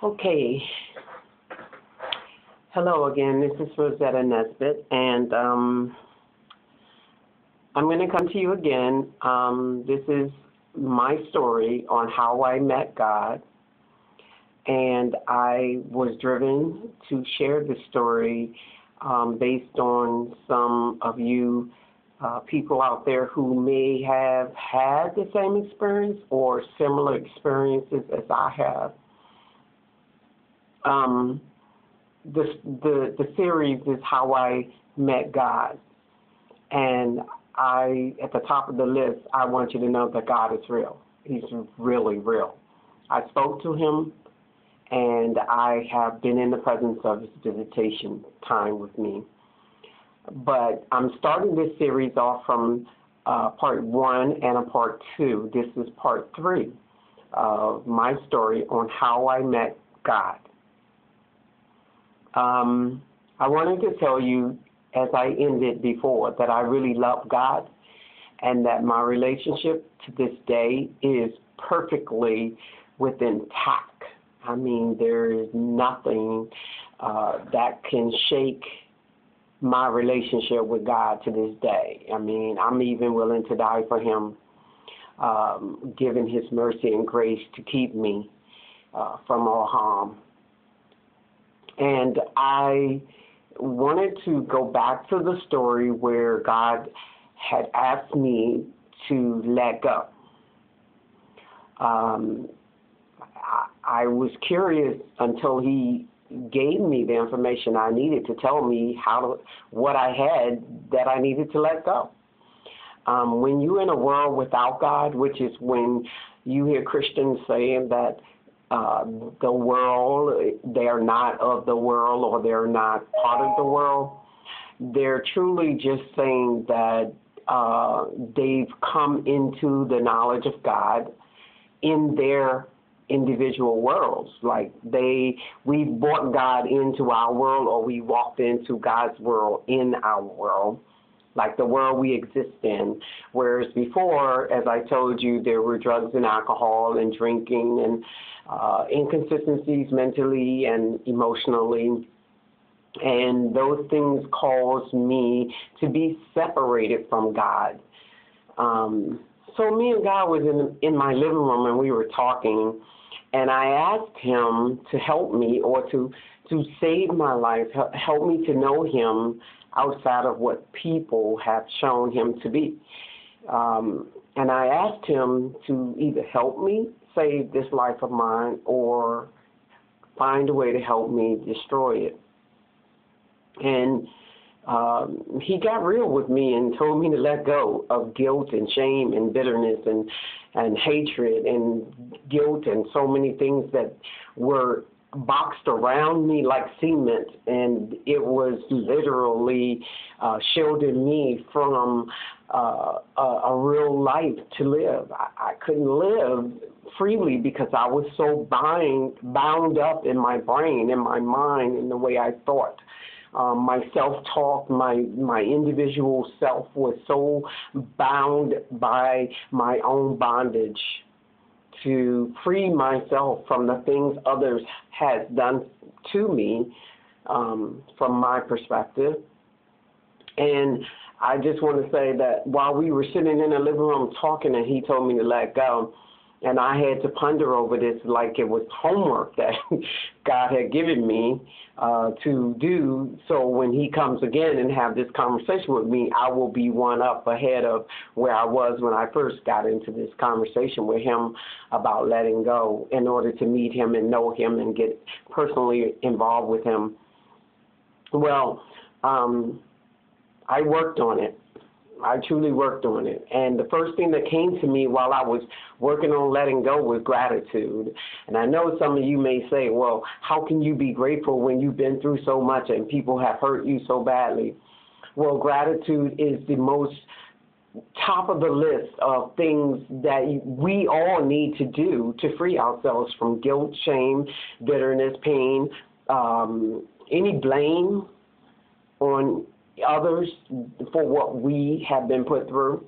Okay. Hello again. This is Rosetta Nesbitt, and I'm going to come to you again. This is my story on how I met God, and I was driven to share this story based on some of you people out there who may have had the same experience or similar experiences as I have. The series is how I met God, and at the top of the list, I want you to know that God is real. He's really real. I spoke to him, and I have been in the presence of his visitation time with me. But I'm starting this series off from part 1 and a part 2. This is part 3 of my story on how I met God. I wanted to tell you, as I ended before, that I really love God and that my relationship to this day is perfectly within intact. I mean, there is nothing that can shake my relationship with God to this day. I mean, I'm even willing to die for him, given his mercy and grace to keep me from all harm. And I wanted to go back to the story where God had asked me to let go. I was curious until he gave me the information I needed to tell me what I had that I needed to let go. When you're in a world without God, which is when you hear Christians saying that the world, they are not of the world or they're not part of the world, they're truly just saying that they've come into the knowledge of God in their individual worlds. Like we brought God into our world, or we walked into God's world in our world, like the world we exist in. Whereas before, as I told you, there were drugs and alcohol and drinking and inconsistencies mentally and emotionally. And those things caused me to be separated from God. So me and God was in my living room, and we were talking, and I asked him to help me, or to save my life, help me to know him outside of what people have shown him to be. And I asked him to either help me save this life of mine or find a way to help me destroy it. And he got real with me and told me to let go of guilt and shame and bitterness and hatred and guilt and so many things that were boxed around me like cement, and it was literally shielding me from a real life to live. I couldn't live freely because I was so bound up in my brain, in my mind, in the way I thought. My self-talk, my individual self was so bound by my own bondage. To free myself from the things others had done to me, from my perspective. And I just want to say that while we were sitting in the living room talking and he told me to let go, and I had to ponder over this like it was homework that God had given me to do. So when he comes again and have this conversation with me, I will be one up ahead of where I was when I first got into this conversation with him about letting go, in order to meet him and know him and get personally involved with him. Well, I worked on it. I truly worked on it. And the first thing that came to me while I was working on letting go was gratitude. And I know some of you may say, well, how can you be grateful when you've been through so much and people have hurt you so badly? Well, gratitude is the most top of the list of things that we all need to do to free ourselves from guilt, shame, bitterness, pain, any blame on others for what we have been put through.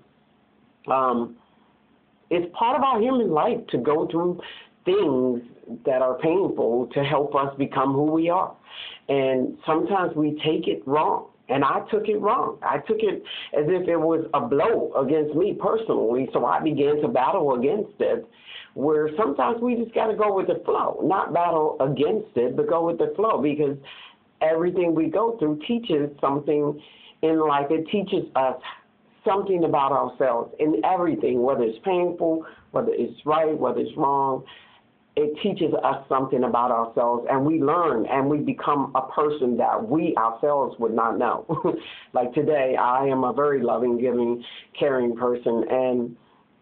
It's part of our human life to go through things that are painful to help us become who we are. And sometimes we take it wrong. And I took it wrong. I took it as if it was a blow against me personally, so I began to battle against it, where sometimes we just got to go with the flow, not battle against it, but go with the flow, because everything we go through teaches something in life. It teaches us something about ourselves in everything, whether it's painful, whether it's right, whether it's wrong. It teaches us something about ourselves, and we learn, and we become a person that we ourselves would not know. Like today, I am a very loving, giving, caring person, and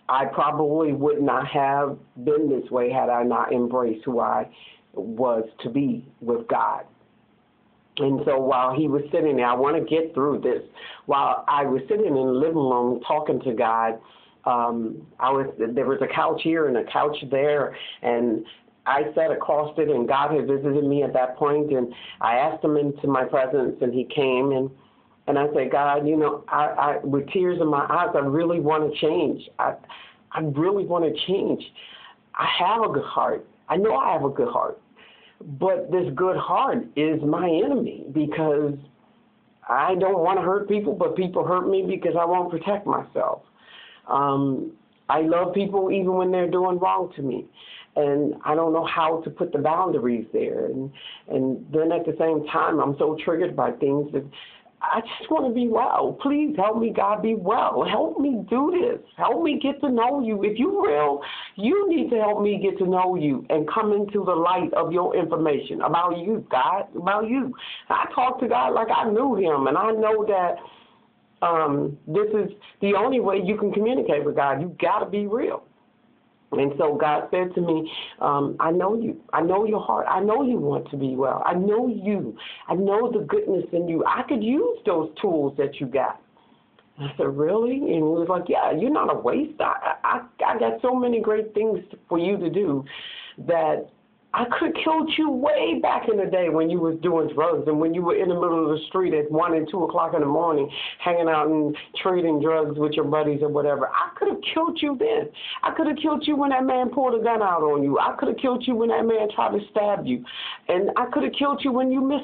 I probably would not have been this way had I not embraced who I was to be with God. And so while he was sitting there, I want to get through this. While I was sitting in the living room talking to God, there was a couch here and a couch there, and I sat across it, and God had visited me at that point, and I asked him into my presence, and he came, and I said, God, you know, I with tears in my eyes, I really want to change. I really want to change. I have a good heart. I know I have a good heart, but this good heart is my enemy, because I don't want to hurt people, but people hurt me because I won't protect myself. I love people even when they're doing wrong to me, and I don't know how to put the boundaries there. And then at the same time, I'm so triggered by things that I just want to be well. Please help me, God, be well. Help me do this. Help me get to know you. If you're real, you need to help me get to know you and come into the light of your information about you, God, about you. I talk to God like I knew him, and I know that this is the only way you can communicate with God. You got to be real. And so God said to me, I know you. I know your heart. I know you want to be well. I know you. I know the goodness in you. I could use those tools that you got. And I said, really? And he was like, yeah, you're not a waste. I got so many great things for you to do that I could have killed you way back in the day when you was doing drugs and when you were in the middle of the street at 1 and 2 o'clock in the morning hanging out and trading drugs with your buddies or whatever. I could have killed you then. I could have killed you when that man pulled a gun out on you. I could have killed you when that man tried to stab you. And I could have killed you when you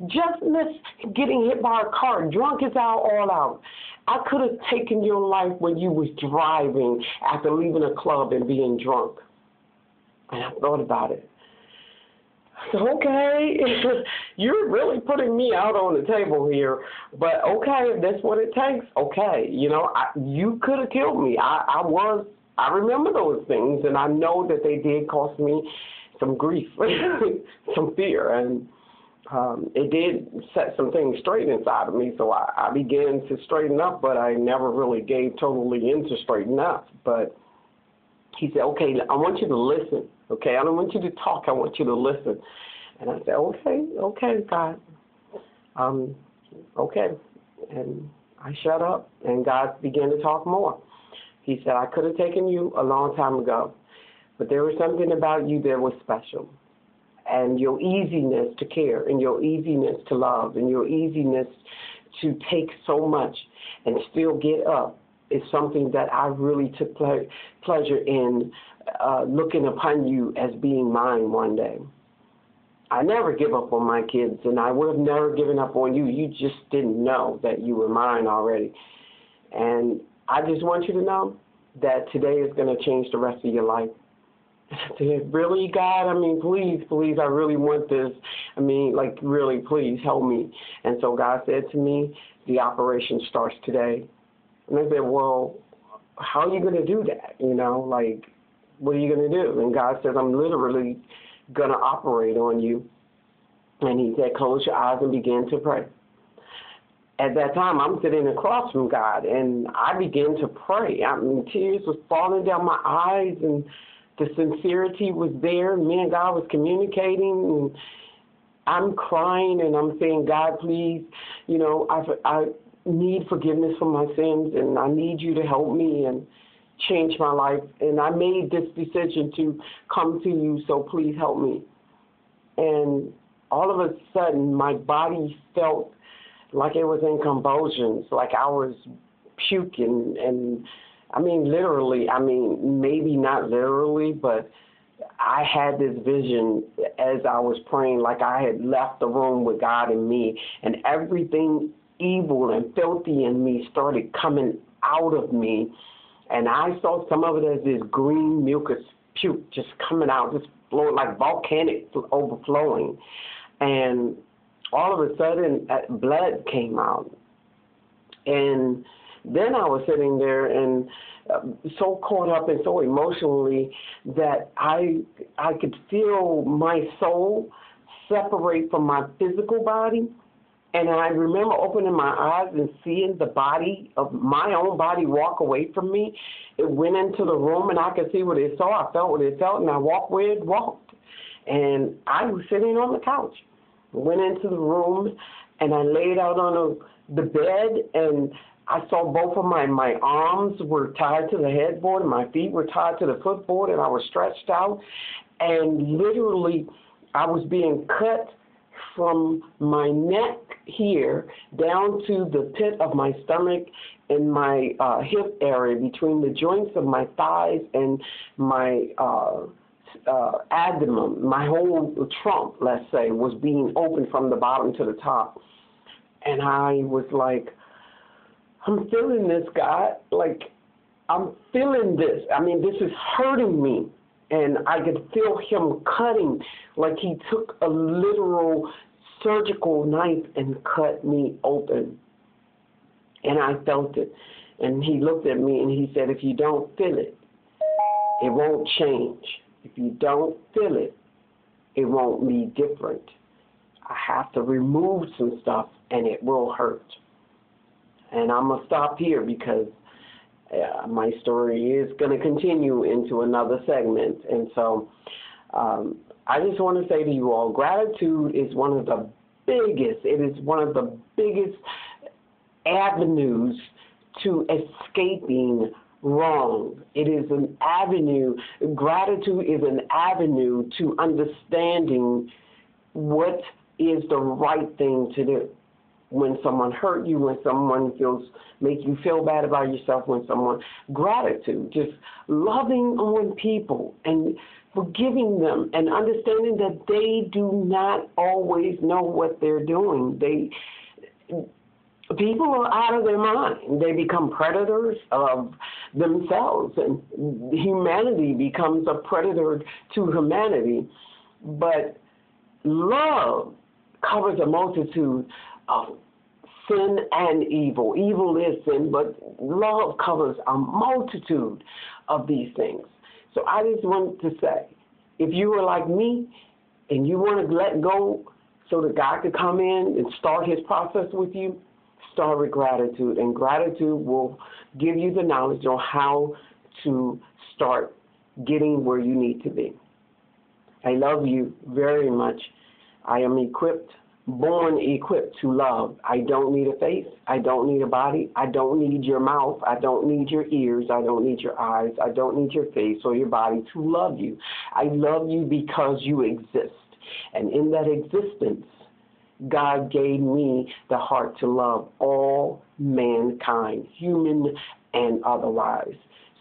just missed getting hit by a car, drunk as all out. I could have taken your life when you was driving after leaving a club and being drunk. And I thought about it. So, okay, you're really putting me out on the table here, but okay, if that's what it takes, okay. You know, you could have killed me. I remember those things, and I know that they did cost me some grief, some fear, and it did set some things straight inside of me, so I began to straighten up, but I never really gave totally into straighten up. But he said, okay, I want you to listen. Okay, I don't want you to talk. I want you to listen. And I said, okay, God. Okay. And I shut up, and God began to talk more. He said, I could have taken you a long time ago, but there was something about you that was special. And your easiness to care, and your easiness to love, and your easiness to take so much and still get up is something that I really took pleasure in looking upon you as being mine one day. I never give up on my kids, and I would have never given up on you. You just didn't know that you were mine already. And I just want you to know that today is going to change the rest of your life. I said, really, God? I mean, please, I really want this. I mean, like, really, please help me. And so God said to me, the operation starts today. And I said, well, how are you going to do that? You know, like, what are you going to do? And God says, I'm literally going to operate on you. And he said, close your eyes and begin to pray. At that time, I'm sitting across from God, and I began to pray. I mean, tears was falling down my eyes, and the sincerity was there. Me and God was communicating, and I'm crying, and I'm saying, God, please, you know, I need forgiveness for my sins, and I need you to help me and change my life. And I made this decision to come to you, so please help me. And all of a sudden, my body felt like it was in convulsions, like I was puking. And I mean, literally, I mean, maybe not literally, but I had this vision as I was praying, like I had left the room with God and me, and everything evil and filthy in me started coming out of me. And I saw some of it as this green mucus puke just coming out, just flowing like volcanic overflowing. And all of a sudden, blood came out. And then I was sitting there and so caught up and so emotionally that I could feel my soul separate from my physical body. And I remember opening my eyes and seeing the body of my own body walk away from me. It went into the room, and I could see what it saw. I felt what it felt, and I walked where it walked. And I was sitting on the couch. Went into the room, and I laid out on the bed, and I saw both of my arms were tied to the headboard, and my feet were tied to the footboard, and I was stretched out. And literally, I was being cut from my neck here down to the pit of my stomach and my hip area, between the joints of my thighs and my abdomen. My whole trunk, let's say, was being opened from the bottom to the top. And I was like, I'm feeling this, God. Like, I'm feeling this. I mean, this is hurting me. And I could feel him cutting, like he took a literal surgical knife and cut me open. And I felt it. And he looked at me and he said, if you don't feel it, it won't change. If you don't feel it, it won't be different. I have to remove some stuff and it will hurt. And I'm going to stop here because my story is going to continue into another segment. And so I just want to say to you all, gratitude is one of the biggest, it is one of the biggest avenues to escaping wrong. It is an avenue, gratitude is an avenue to understanding what is the right thing to do. When someone hurt you, when someone make you feel bad about yourself, when someone, gratitude, just loving on people and forgiving them and understanding that they do not always know what they're doing. People are out of their mind. They become predators of themselves, and humanity becomes a predator to humanity. But love covers a multitude of sin and evil. Evil is sin, but love covers a multitude of these things. So I just want to say, if you were like me and you want to let go so that God could come in and start his process with you, start with gratitude. And gratitude will give you the knowledge on how to start getting where you need to be. I love you very much. I am born equipped to love. I don't need a face. I don't need a body. I don't need your mouth. I don't need your ears. I don't need your eyes. I don't need your face or your body to love you. I love you because you exist. And in that existence, God gave me the heart to love all mankind, human and otherwise.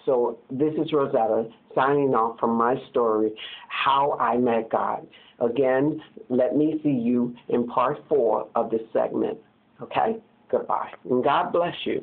So this is Rosetta signing off from my story, How I Met God. Again, let me see you in part 4 of this segment. Okay? Goodbye. And God bless you.